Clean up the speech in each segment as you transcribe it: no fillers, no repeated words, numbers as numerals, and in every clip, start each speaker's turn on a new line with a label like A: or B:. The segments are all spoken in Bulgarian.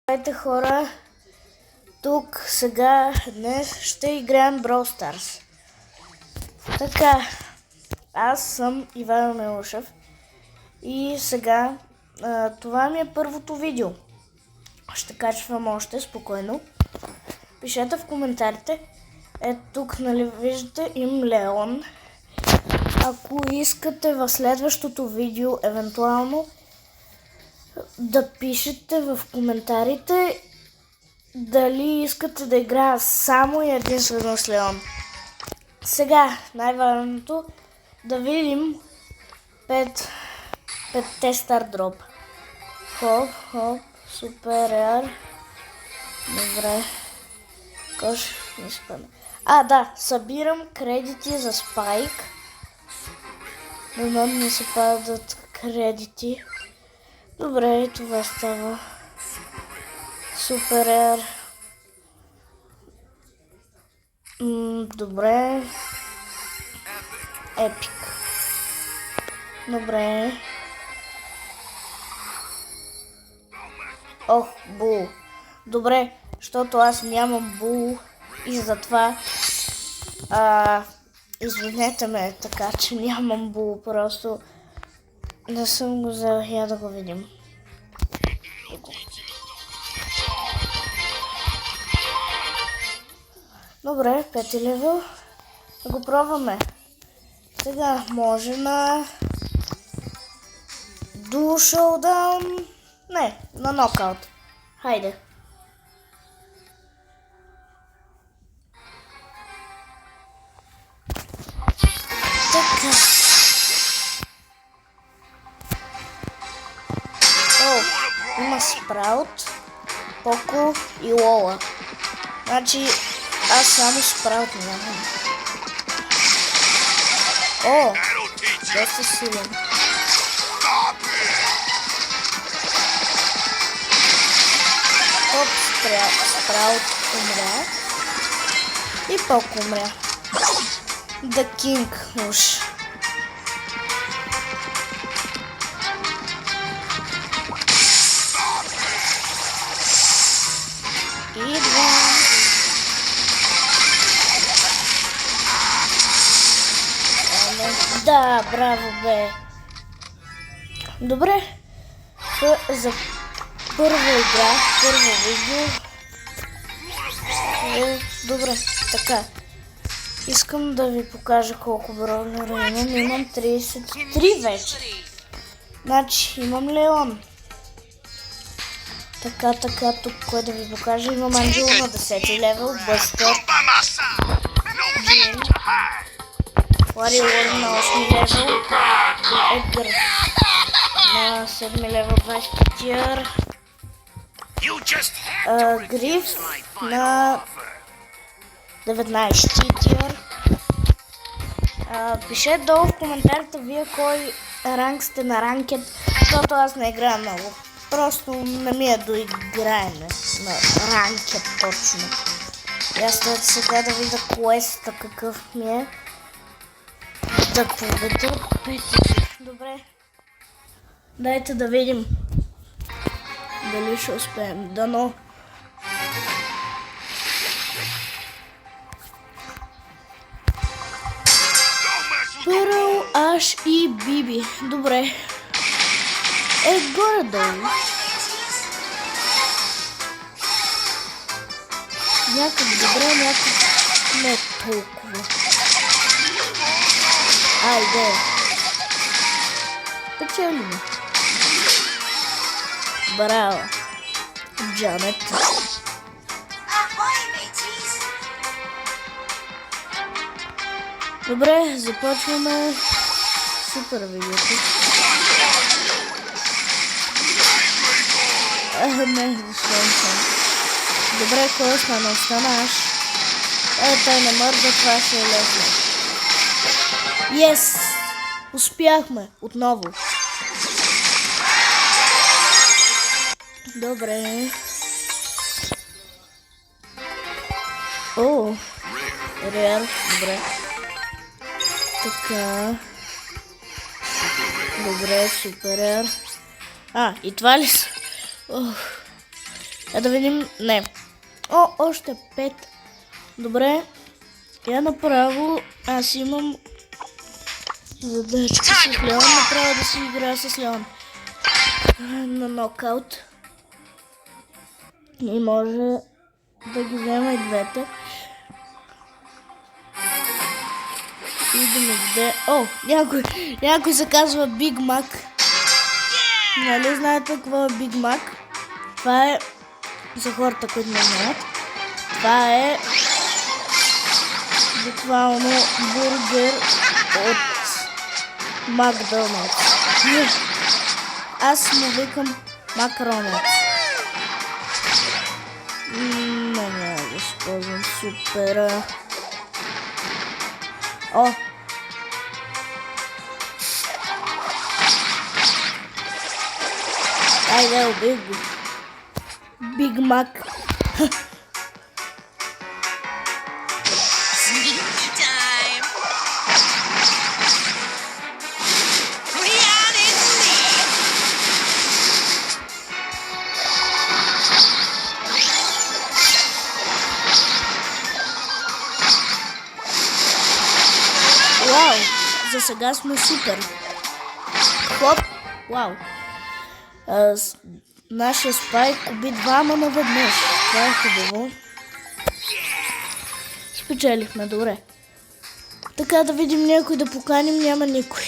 A: Здравейте, хора, тук сега днес ще играем Brawl Stars. Така, аз съм Иван Милушев и сега това ми е първото видео. Ще качвам още спокойно. Пишете в коментарите. Ето тук, нали виждате, им Леон. Ако искате в следващото видео, евентуално, да пишете в коментарите дали искате да играя само и единствено с Леон. Сега най-важното да видим 5-те стар дроп. Хоп, хоп, супер рар. Добре. Кош не спадна. Да, събирам кредити за Спайк. Но не се падат кредити. Добре, това става. Супер. Добре. Епик. Добре. Ох, бул. Добре, защото аз нямам бул и затова извинете ме, така че нямам бул, просто не съм го взел. Я да го видим. Добре, 5 левел. Да го пробваме. Сега може на Dual Showdown. Не, на нокаут. Хайде. Така. Има Спраут, Поко и Лола. Значи аз само Спраут нямам. Доста силен. Хоп, Спраут умря. И Поко умря. The King уж. Идва. Да, браво бе. Добре. За първа игра, първо видео. Добре, така. Искам да ви покажа колко бройлера имам. Имам 33 вече. Значи имам Леон. Така, тук кой да ви покажа. Имам Анджело на 10 левел, Бъстър, Джин, Warrior на 8 левел, Едгар на 7 левел, 20 тиър, Гриф на 19 тиър. Пишете долу в коментарите вие кой ранг сте на ранкет, защото аз не играя много. Просто не ми е до играене на ранкет точно. И аз сега да видя квеста какъв ми е. Да победа петите. Добре. Дайте да видим дали ще успеем. Дано. Пърл, Аш и Биби. Добре. Горе-долу. Някак добре, някак не толкова. Айде. Печелим. Браво. Джанет. Добре, започваме супер видеото. Не, защо съм. Добре, кой остана? Останаш. Той не мърда, това ще е лесно. Yes! Успяхме отново. Добре. Рер, добре. Така. Добре, супер рер. И това ли са? Да видим. Не. О, още 5. Добре. Я направо. Аз имам задачка с Леон. Направо да си играя с Леон. На нокаут. И може да ги взема и двете. И да ми даде... О, някой се казва Биг Мак. Нали знаете какво е Биг Мак? Това е... За хората, които не знаят. Това е... буквално бургер от Макдоналдс. Аз му викам Макронец. Няма да използвам супера. О! Айде, убих го. Биг Мак. Вау! За сега сме супер. Хоп! Вау! Нашия спайк уби двама наведнъж. Това е хубаво. Спечелихме, добре. Така да видим някой да поканим, няма никой.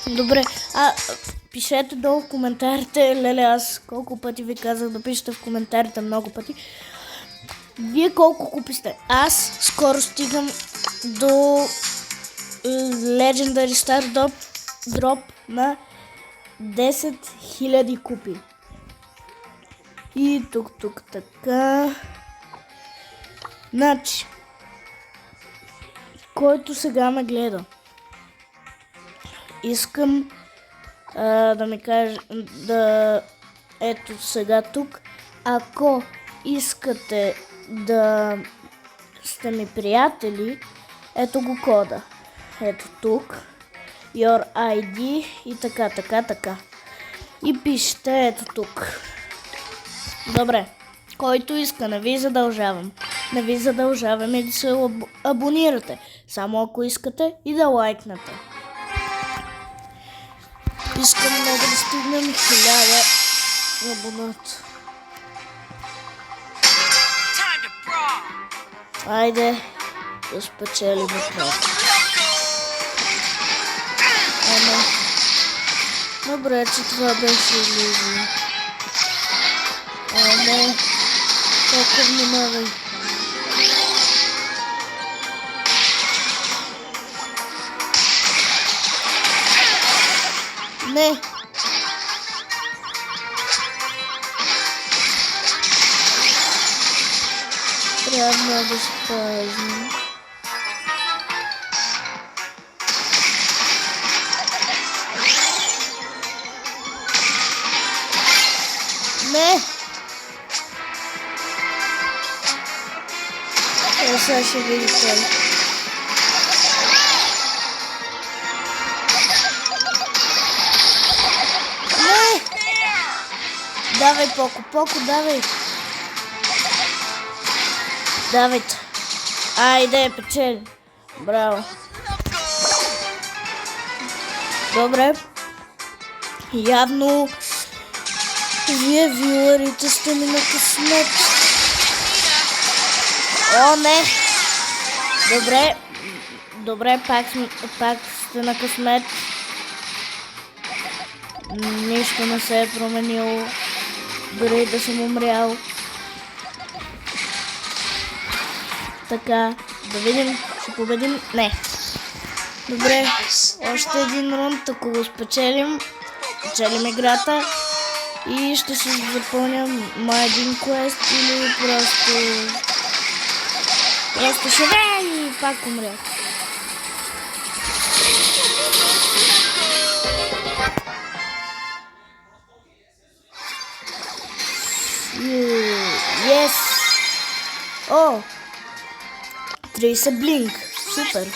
A: Добре, пишете долу в коментарите, леле, аз колко пъти ви казах да пишете в коментарите, много пъти. Вие колко купите? Аз скоро стигам до Legendary Star Drop на 10 000 купи. И тук така. Значи, който сега ме гледа, искам да ми каже, ето сега тук, ако искате да сте ми приятели, ето го кода. Ето тук, your ID и така. И пишете ето тук. Добре, който иска, не ви задължавам. Не ви задължавам и да се абонирате. Само ако искате и да лайкнете. Искам много да стигнем 1000 абоната. Айде да спечелим отново. Добре, че това беше илюзия. Толкова внимавай. Не. Трябва да спазим. Не. Сега ще види той. Не! Давай, Поко, давай. Давайте. Айде, печели. Браво. Добре. Явно вие виларите сте ми на късмет. О, не! Добре, пак сте на късмет. Нищо не се е променило. Дори да съм умрял. Така, да видим, ще победим. Не. Добре, още един рунд, ако го спечелим играта и ще се запълням един квест или просто ще и пак умрях. Yes! О! 30 блинк. Супер.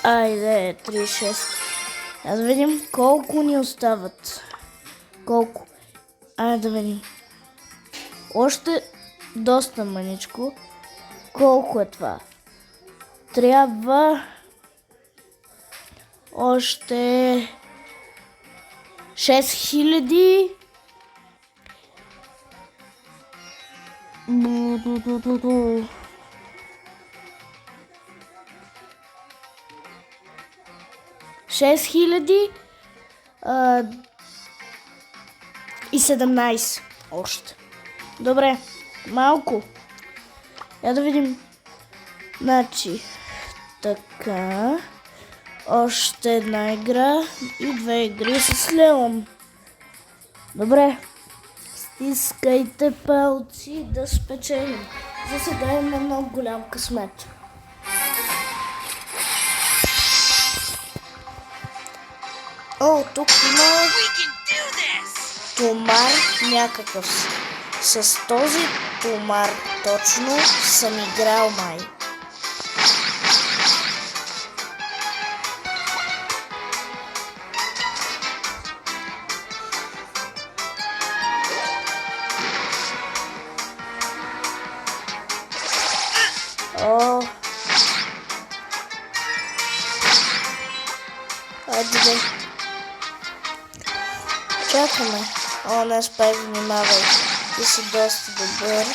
A: Айде, 36. Аз видим колко ни остават. Колко? да видим. Още доста мъничко. Колко е това? Трябва още 6000. 6000 и 17 още. Добре, малко. Я да видим. Значи, така. Още една игра и 2 игри с Леон. Добре. Стискайте палци да спечелим. За сега има много голям късмет. О, тук има томар някакъв. С този томар точно съм играл май. О, айде да. Чакаме. О, не спай, внимавай. Ти си доста добър.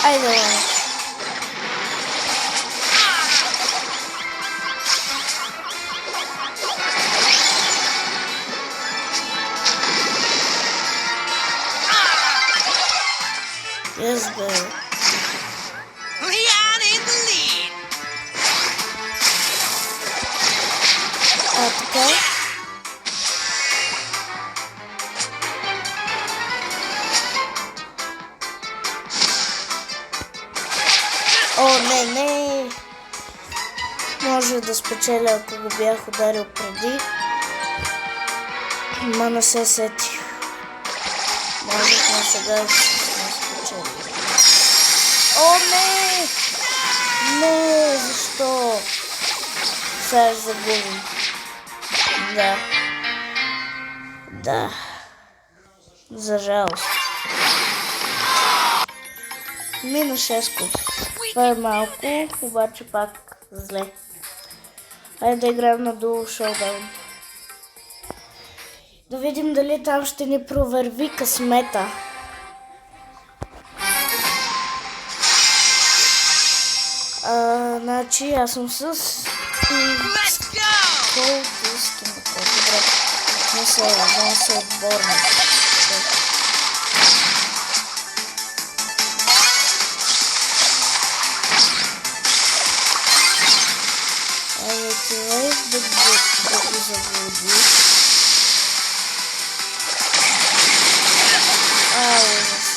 A: Айде, Лена. Yes, babe.
B: Leon in the lead.
A: А, така. О, не. Може да спечеля, ако го бях ударил преди. Ма не се сетих. Можехме сега да сме спечели. О, не! Не, защо? Сега ще загубим. Да. За жалост. Минус 6. Това е малко, обаче пак зле. Хайде да играем на Dual Showdown. Да видим дали там ще ни провърви късмета. Значи аз съм с... Колко искам да кажа. Добре. Не се отборник. Айде човек да го заводи. Ужас.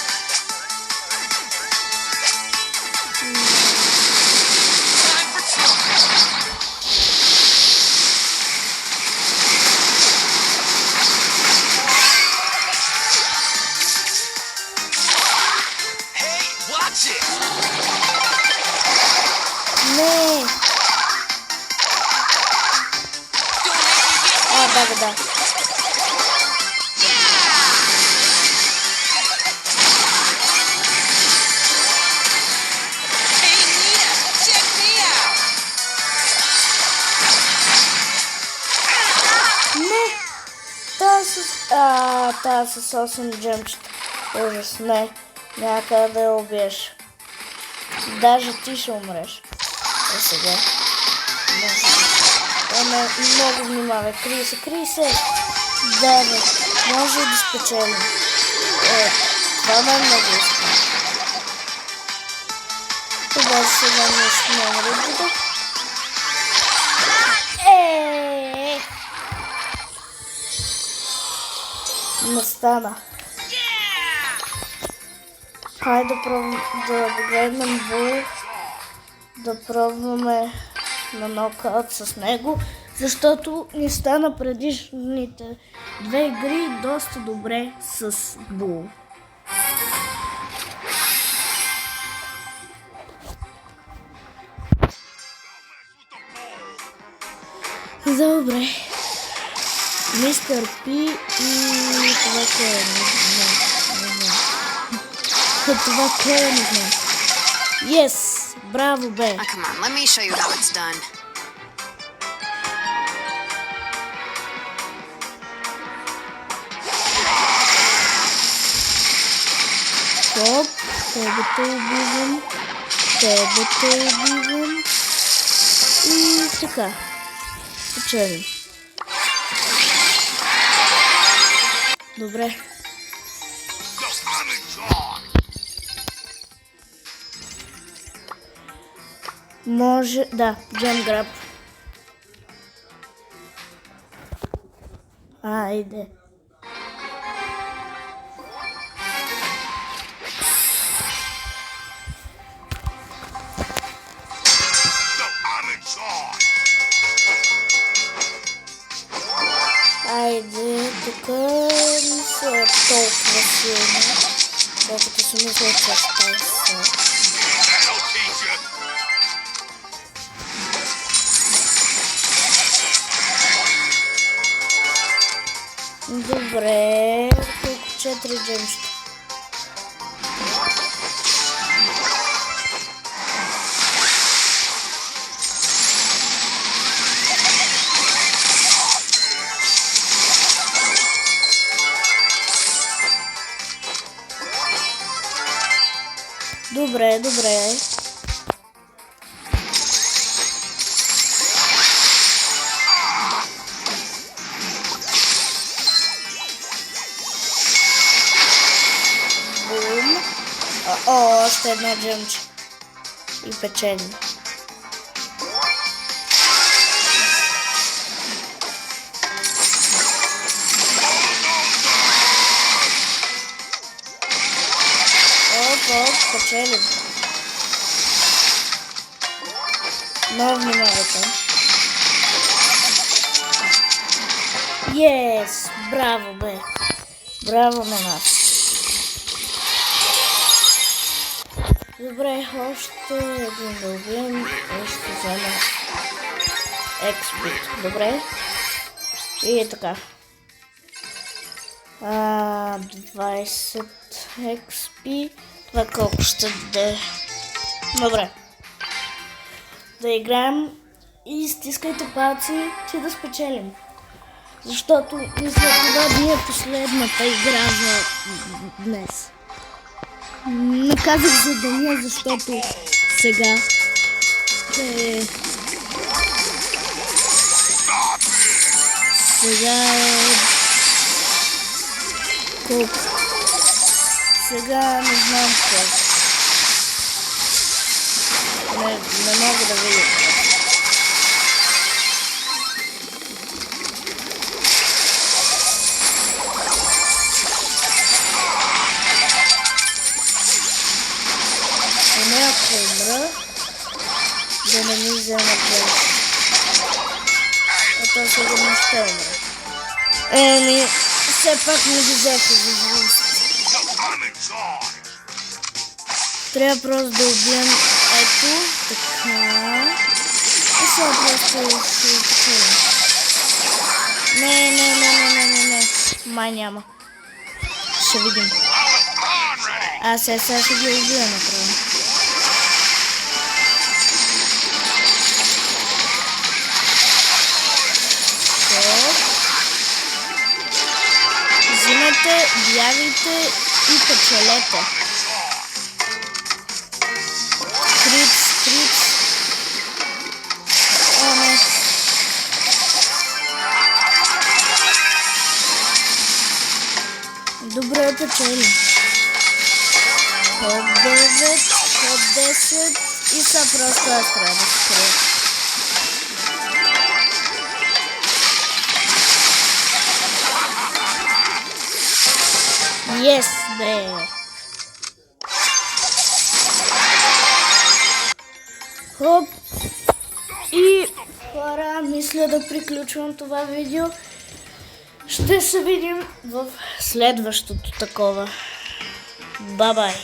A: Не! Да. Не! Та с 8 джемчета. Ужас, не. Някъде да я убиеш. Даже ти ще умреш. Сега. Много внимавай. Крий се. Да, може да спечелим. Това ме много искам. Това сега нещо няма да бъде. Не стана. Хайде да погледнем Бул. Да пробваме на нокаут с него, защото ни стана предишните 2 игри доста добре с Бул. Добре. Мистер Пи и това кой е? Не знам. Това кой е? Не знам. Yes! Браво, бе!
B: Come on, let me show you how it's done.
A: Стоп! Тебе те убивам. И така. Печелим. Добре. Може... Да, джем граб. Айде. Айде, тук не са толкова силни, колкото си мисля, че ще са. Добре, тук 4 джемчета. Добре. Бум. Още едно джемче. И печелим. Печелим. Но внимавайте. Yes! Браво, бе! Браво на нас! Добре, още един да убием и ще взема XP. Добре. И така. 20 XP. Това колко ще даде. Добре. Да играем и стискайте палци, че да спечелим. Защото мисля, това би е последната игра за днес. Не казах за деня, защото сега е... Колко? Сега не знам колко. Не мога да видя. Поне ако умра, да не ми взема гледа. А то сигурно ще умра. Все пак не ги взеха за злост. Трябва просто да убием ето, така. И сега просто ще отключим. Не. Май няма. Ще видим. Сега ще ги убия направо. Взимайте, бягайте и печелете. Криц. О, не. Добре, печели. Топ 9, топ 10 и са просто аз трябва да скрия. Yes, бе! Хоп! И хора, мисля да приключвам това видео. Ще се видим в следващото такова. Бай-бай!